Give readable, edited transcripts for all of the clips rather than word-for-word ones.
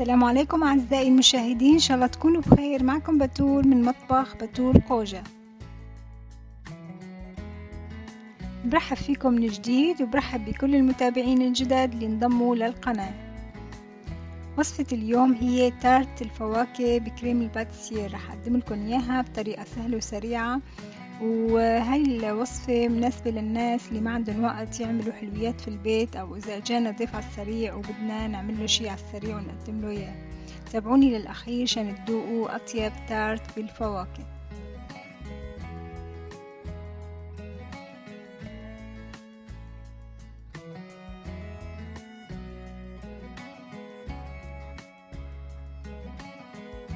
السلام عليكم أعزائي المشاهدين، إن شاء الله تكونوا بخير. معكم بتول من مطبخ بتول قوجة. برحب فيكم من جديد وبرحب بكل المتابعين الجداد اللي انضموا للقناة. وصفة اليوم هي تارت الفواكه بكريم الباتيسير. رح أقدم لكم إياها بطريقة سهلة وسريعة، وهاي الوصفة مناسبة للناس اللي ما عندهم وقت يعملوا حلويات في البيت، أو إذا جانا ضيف على السريع وبدنا نعمل له شي على السريع ونقدم له إياه. تابعوني للأخير عشان تذوقوا أطيب تارت بالفواكه.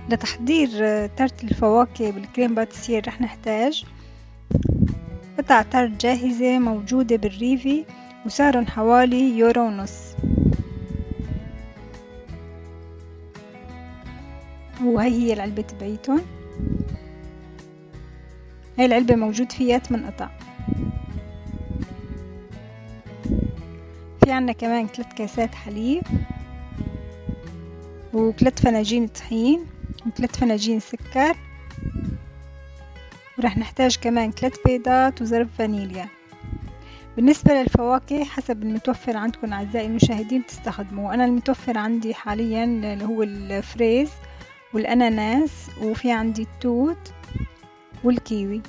لتحضير تارت الفواكه بالكريم باتيسير رح نحتاج قطع تارت جاهزة موجودة بالريفي وسعرهم حوالي €1.50. وهي هي العلبة تبعيتهم. هاي العلبة موجود فيها 8 قطع. في عنا كمان 3 كاسات حليب، و3 فناجين طحين، و3 فناجين سكر، ورح نحتاج كمان 3 بيضات وزرف فانيليا. بالنسبة للفواكه حسب المتوفر عندكم أعزائي المشاهدين تستخدموا. أنا المتوفر عندي حاليا اللي هو الفريز والأناناس، وفي عندي التوت والكيوي.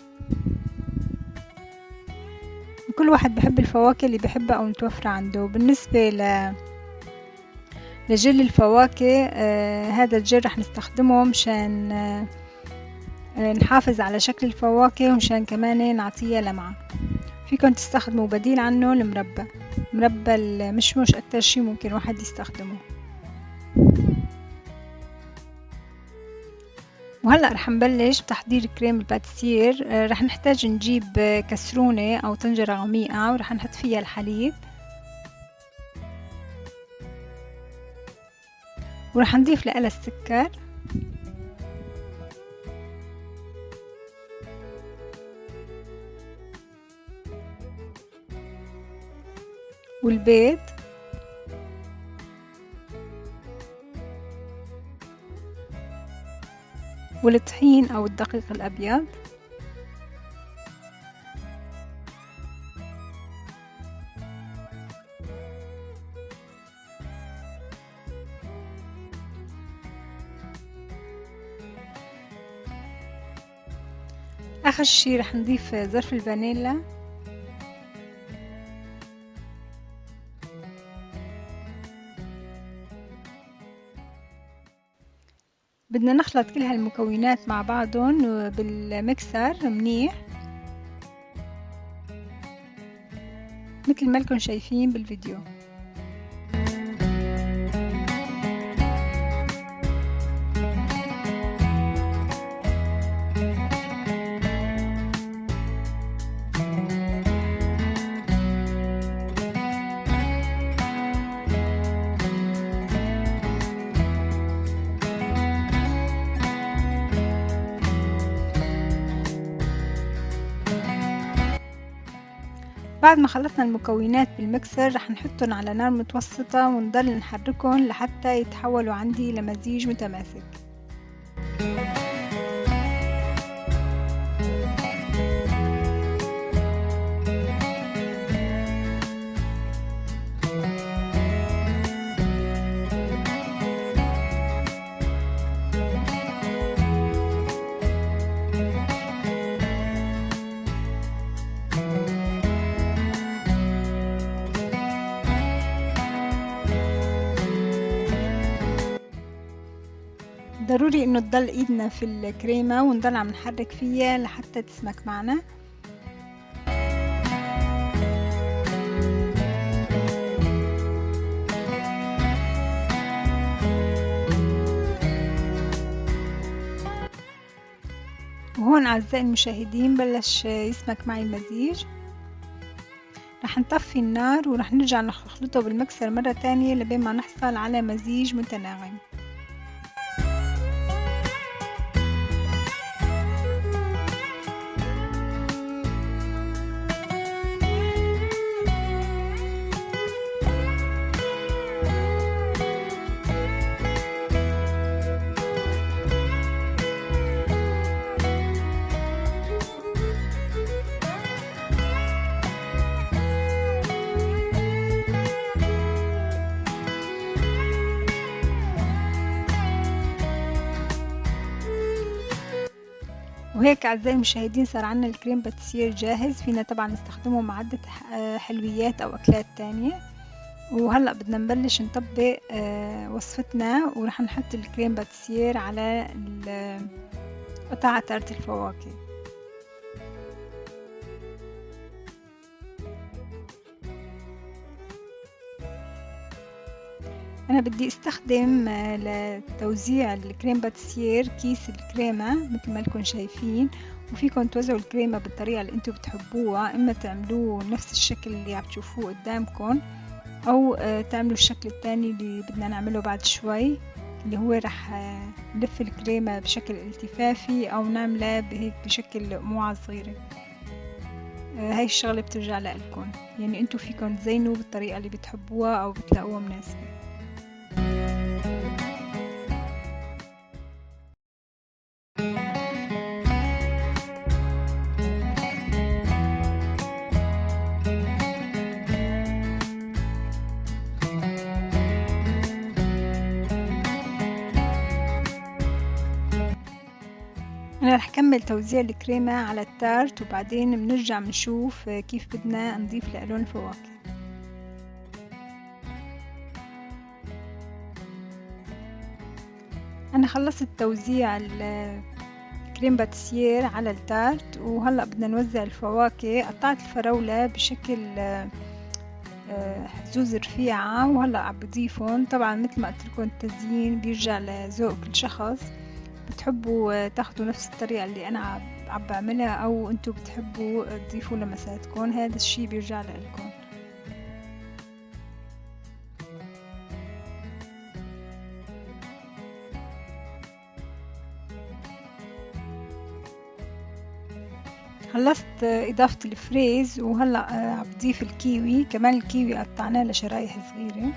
كل واحد بحب الفواكه اللي بحبها أو متوفرة عنده. بالنسبة لجل الفواكه هذا الجل رح نستخدمه مشان نحافظ على شكل الفواكه، ومشان كمان نعطيها لمعة. فيكن تستخدموا بديل عنه مربى المشمش، أكتر شي ممكن واحد يستخدمه. وهلأ رح نبلش بتحضير كريم الباتيسير. رح نحتاج نجيب كسرونة أو طنجرة عميقة، ورح نحط فيها الحليب، ورح نضيف لها السكر، والبيض، والطحين أو الدقيق الأبيض، آخر شي رح نضيف ظرف الفانيلا، بدنا نخلط كل هالمكونات مع بعضهم بالمكسر منيح مثل ما لكم شايفين بالفيديو. بعد ما خلطنا المكونات بالمكسر رح نحطهم على نار متوسطة ونضل نحركهم لحتى يتحولوا عندي لمزيج متماسك. ضروري انه تضل ايدنا في الكريمة ونضل عم نحرك فيها لحتى تسمك معنا. وهون أعزائي المشاهدين بلش يسمك معي المزيج. رح نطفي النار ورح نرجع نخلطه بالمكسر مرة تانية لبين ما نحصل على مزيج متناغم. وهيك أعزائي المشاهدين صار عنا الكريم باتيسير جاهز. فينا طبعا نستخدمه مع عدة حلويات أو أكلات تانية. وهلأ بدنا نبلش نطبق وصفتنا، ورح نحط الكريم باتيسير على قطع تارت الفواكه. أنا بدي استخدم لتوزيع الكريم باتيسير كيس الكريمة مثل ما لكم شايفين، وفيكم توزعوا الكريمة بالطريقة اللي انتوا بتحبوها، اما تعملوه نفس الشكل اللي عم تشوفوه قدامكم، او تعملوا الشكل الثاني اللي بدنا نعمله بعد شوي، اللي هو رح نلف الكريمة بشكل التفافي او نعملها بهيك بشكل موعة صغيرة. هاي الشغلة بترجع لكم، يعني انتوا فيكم تزينوا بالطريقة اللي بتحبوها او بتلاقوها مناسبة. أنا رح كمل توزيع الكريمة على التارت، وبعدين بنرجع بنشوف كيف بدنا نضيف لألون الفواكه. أنا خلصت توزيع الكريم باتيسير على التارت، وهلأ بدنا نوزع الفواكه. قطعت الفراولة بشكل حزوز رفيعة، وهلأ عم بضيفهم. طبعا مثل ما قلت لكم التزيين بيرجع لذوق كل شخص، بتحبوا تاخدوا نفس الطريقة اللي أنا عم بعملها، أو أنتوا بتحبوا تضيفوا لمساتكم، هذا الشي بيرجع لكم. خلصت إضافة الفريز، وهلأ عم بضيف الكيوي. كمان الكيوي قطعناه لشرايح صغيرة.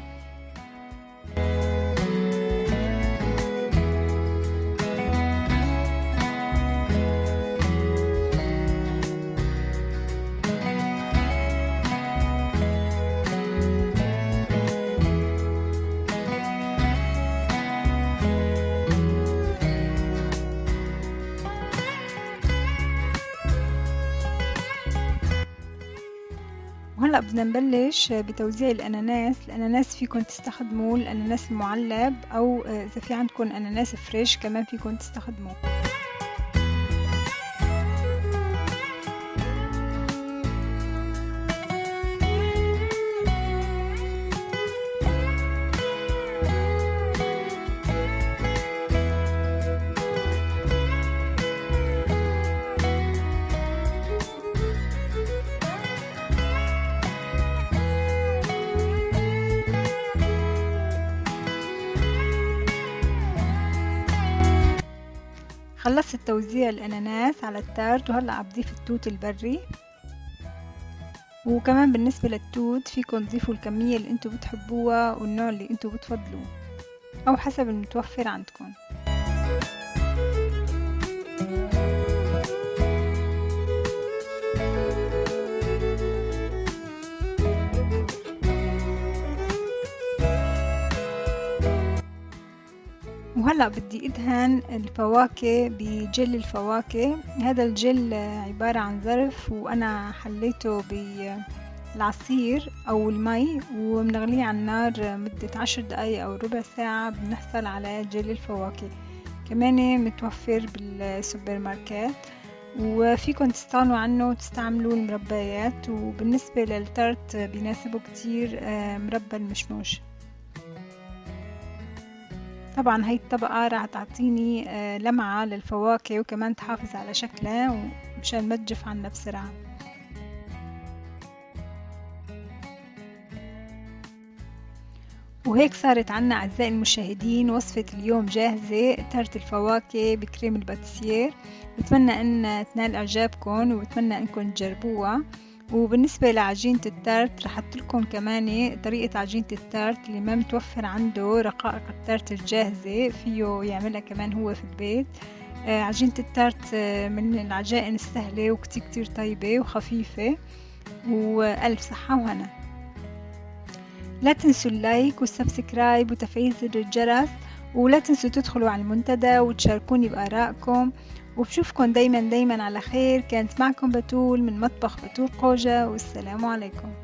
وهلأ بدنا نبلش بتوزيع الأناناس. الأناناس فيكم تستخدموا الأناناس المعلب، أو إذا في عندكم أناناس فريش كمان فيكم تستخدموه. خلصت توزيع الأناناس على التارت، وهلأ عم بضيف التوت البري. وكمان بالنسبة للتوت فيكم تضيفوا الكمية اللي انتوا بتحبوها والنوع اللي انتوا بتفضلوه، أو حسب المتوفر عندكم. وهلأ بدي ادهن الفواكه بجل الفواكه. هذا الجل عبارة عن ظرف، وانا حليته بالعصير او المي، ومنغليه على النار مدة 10 دقايق او ربع ساعة، بنحصل على جل الفواكه. كمان متوفر بالسوبر ماركت، وفيكم تستغنوا عنه وتستعملوا المربيات. وبالنسبة للتارت بيناسبه كتير مربى المشموش. طبعا هاي الطبقة راح تعطيني لمعة للفواكه، وكمان تحافظ على شكلها ومشان ما تجف عنا بسرعة. وهيك صارت عنا أعزائي المشاهدين وصفة اليوم جاهزة، تارت الفواكه بكريم الباتيسير. بتمنى أن تنال إعجابكم، وبتمنى أنكم تجربوها. وبالنسبة لعجينة التارت رح احط لكم كمان طريقة عجينة التارت. اللي ما متوفر عنده رقائق التارت الجاهزة فيه يعملها كمان هو في البيت. عجينة التارت من العجائن السهلة وكتير طيبة وخفيفة، وألف صحة وهنا. لا تنسوا اللايك والسبسكرايب وتفعيل زر الجرس، ولا تنسوا تدخلوا على المنتدى وتشاركوني بآرائكم، وبشوفكم دايما على خير. كانت معكم بتول من مطبخ بتول قوجة، والسلام عليكم.